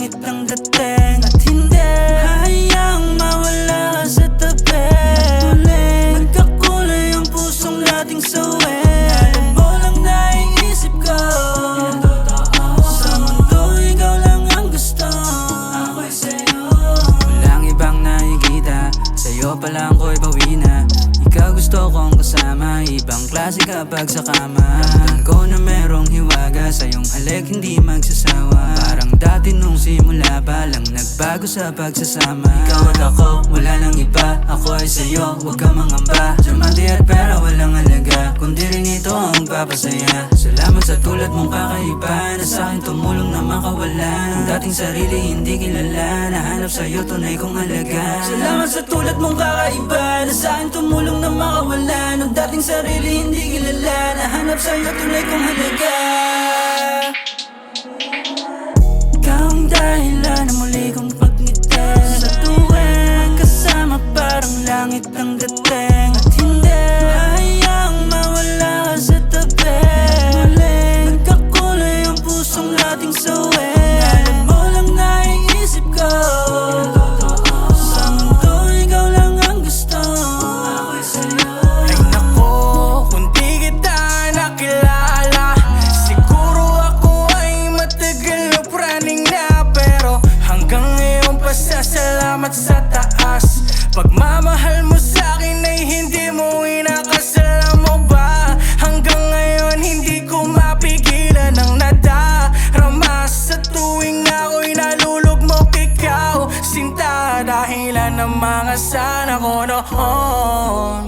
langit ang dating. At hindi hayaang mawala ka sa tabi. Muling nagkakulay ang pusong nating sawi. Alam mo lang naiisip ko, sa mundo ikaw lang ang gusto. Ako'y sa'yo, walang ibang nakikita, sa'yo pa lang ko'y bawi na. Ikaw gusto kong kasama, ibang klase kapag sa kama. Ramdam ko na merong hiwaga, sa iyong halik hindi magsasawa. Parang dati nung simula pa lang nagbago sa pagsasama. Ikaw at ako, wala nang iba, ako ay sa'yo, huwag kang mangamba. Diamante at pera walang halaga, kundi rin ito ang magpapasaya. Salamat sa tulad mong kakaiba, na sa'kin tumulong na makawalan. Ang dating sarili hindi kilala, nahanap sa'yo tunay kong halaga. Salamat sa tulad mong kakaiba, na sa'kin tumulong na makawalan. Ang dating sarili hindi kilala, nahanap sa'yo tunay kong halaga. Ikaw ang dahilan na muli kong pagngiti. Sa tuwing kasama parang langit ang dating. At hindi hayaang mawala ka sa tabi. Muling nagkakulay ang pusong nating sawi. Alam mo lang naiisip ko, sa mundo ikaw lang ang gusto. Ako'y sa'yo. Ay nako, kung di kita nakilala, siguro ako ay matagal na praning na. Pero hanggang ngayon pasasalamat sa taas. Pagmamahal mo sa'kin ay hindi mo inakasala mo ba? Hanggang ngayon hindi ko mapigilan ang nadarama. Sa tuwing ako'y nalulugmok ikaw, sinta, dahilan ng mga sana ko noon.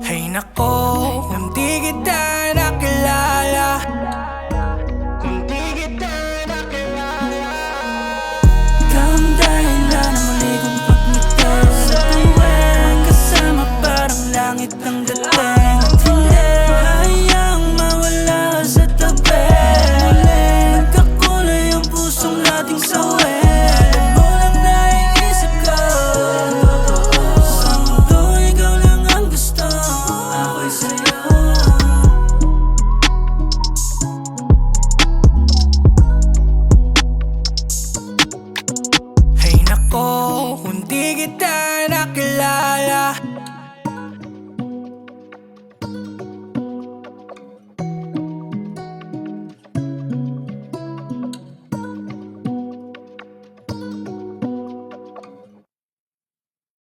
Ay nako, kung di kita nakilala, kung di kita nakilala. Ikaw ang dahilan na muli kong pagngiti. Sa tuwing kasama parang langit ang dating.